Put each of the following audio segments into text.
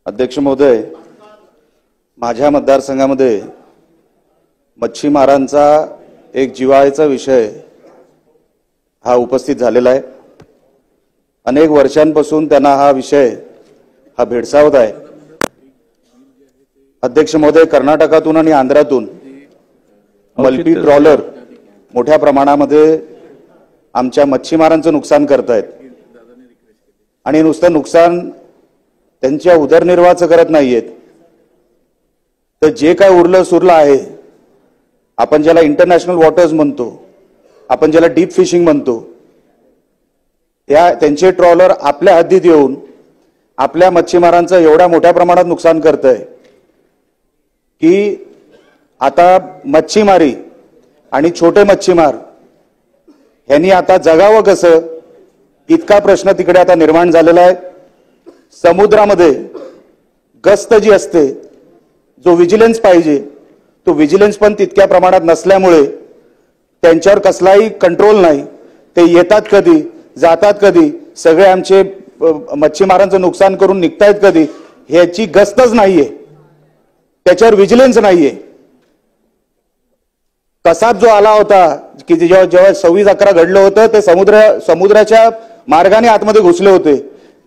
अध्यक्ष महोदय, माझ्या मतदारसंघामध्ये मच्छीमारांचा एक जिव्हाळ्याचा विषय हा उपस्थित झालेला आहे। अनेक वर्षांपासून त्यांना हा विषय भेडसावत आहे। अध्यक्ष महोदय, कर्नाटकातून आणि आंध्रातून मल्पी ट्रॉलर मोठ्या प्रमाणामध्ये आमच्या मच्छीमारांचं नुकसान करतायत आणि नुसतं नुकसान त्यांच्या उदरनिर्वाहाचं करत नाहीयेत, तर जे काय उरलं सुरलं आहे, आपण ज्याला इंटरनॅशनल वॉटर्स म्हणतो, आपण ज्याला डीप फिशिंग म्हणतो, त्यांचे ट्रॉलर आपल्या हद्दीत येऊन आपल्या मच्छीमारांचं एवढ्या मोठ्या प्रमाणात नुकसान करतंय की आता मच्छीमारी आणि छोटे मच्छीमार यांनी आता जगावं कसं, इतका प्रश्न तिकडे आता निर्माण झालेला आहे। समुद्रामध्ये गस्त जी असते, जो विजिलन्स पाहिजे, तो विजिलन्स पण तितक्या प्रमाणात नसल्यामुळे त्यांच्यावर कसलाही कंट्रोल नाही। ते येतात कधी, जातात कधी, सगळे आमचे मच्छीमारांचं नुकसान करून निघतायत कधी, ह्याची गस्तच नाहीये, त्याच्यावर विजिलन्स नाहीये। कसाब जो आला होता की जेव्हा 26/11 घडलं होतं, ते समुद्राच्या मार्गाने आतमध्ये घुसले होते।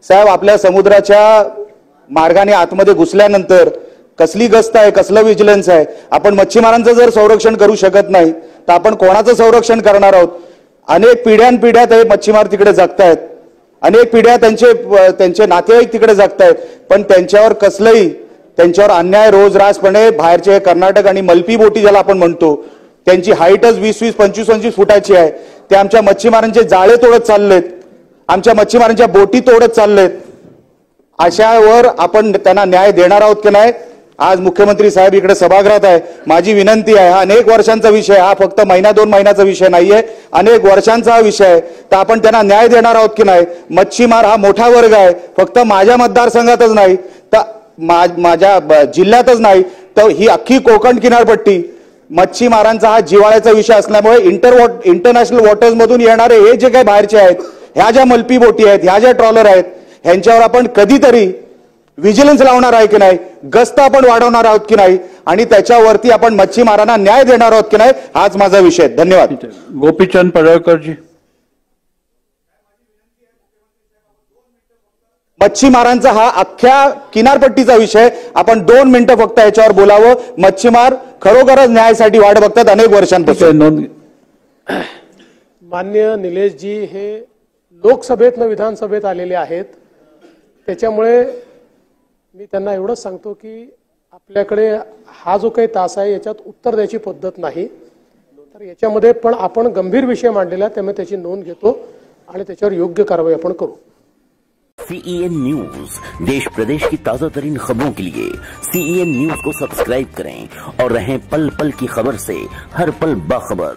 साहेब, आपल्या समुद्राच्या मार्गाने आतमध्ये घुसल्यानंतर कसली गस्त आहे, कसलं विजिलन्स आहे? आपण मच्छीमारांचं जर संरक्षण करू शकत नाही तर आपण कोणाचं संरक्षण करणार आहोत? अनेक पिढ्यानपिढ्या ते मच्छीमार तिकडे जगतायत, अनेक पिढ्या त्यांचे नातेवाईक तिकडे जगतायत, पण त्यांच्यावर कसलंही त्यांच्यावर अन्याय रोजरासपणे बाहेरचे कर्नाटक आणि मल्पी बोटी ज्याला आपण म्हणतो, त्यांची हाईटच 20-20, 25-25 फुटाची आहे। ते आमच्या मच्छीमारांचे जाळे तोडत चाललेत, आमच्या मच्छीमारांच्या बोटी तोडत चाललेत। अशावर आपण त्यांना न्याय देणार आहोत की नाही? आज मुख्यमंत्री साहेब इकडे सभागृहात आहे, माझी विनंती आहे, हा अनेक वर्षांचा विषय, हा फक्त महिना 2 महिन्याचा विषय नाहीये, अनेक वर्षांचा हा विषय आहे, तर आपण त्यांना न्याय देणार आहोत की नाही? मच्छीमार हा मोठा वर्ग आहे, फक्त माझ्या मतदारसंघातच नाही तर माझ्या जिल्ह्यातच नाही तर ही अख्खी कोकण किनारपट्टी मच्छीमारांचा हा जिव्हाळ्याचा विषय असल्यामुळे इंटरनॅशनल वॉटर्स मधून येणारे हे जे काही बाहेरचे आहेत, ह्या ज्या मल्पी बोटी आहेत, ह्या ज्या ट्रॉलर आहेत, ह्यांच्यावर आपण कधीतरी विजिलन्स लावणार आहे की नाही, गस्त आपण वाढवणार आहोत की नाही, आणि त्याच्यावरती आपण मच्छीमारांना न्याय देणार आहोत की नाही, हाच माझा विषय। धन्यवाद। गोपीचंद पडळकर जी। मच्छीमारांचा हा अख्ख्या किनारपट्टीचा विषय, आपण 2 मिनिटं फक्त याच्यावर बोलावं। मच्छीमार खरोखरच न्यायासाठी वाट बघतात अनेक वर्षांपासून। माननीय निलेशजी हे लोकसभेतनं विधानसभेत आलेले आहेत, त्याच्यामुळे मी त्यांना एवढंच सांगतो की आपल्याकडे हा जो काही तास आहे याच्यात उत्तर द्यायची पद्धत नाही, तर याच्यामध्ये पण आपण गंभीर विषय मांडलेला आहे, त्यामुळे त्याची नोंद घेतो आणि त्याच्यावर योग्य कारवाई आपण करू। CEN न्यूज, देश प्रदेश की ताजा तरीन खबरों के लिए CEN न्यूज को सब्सक्राइब करें और रहें पल पल की खबर से हर पल बाखबर।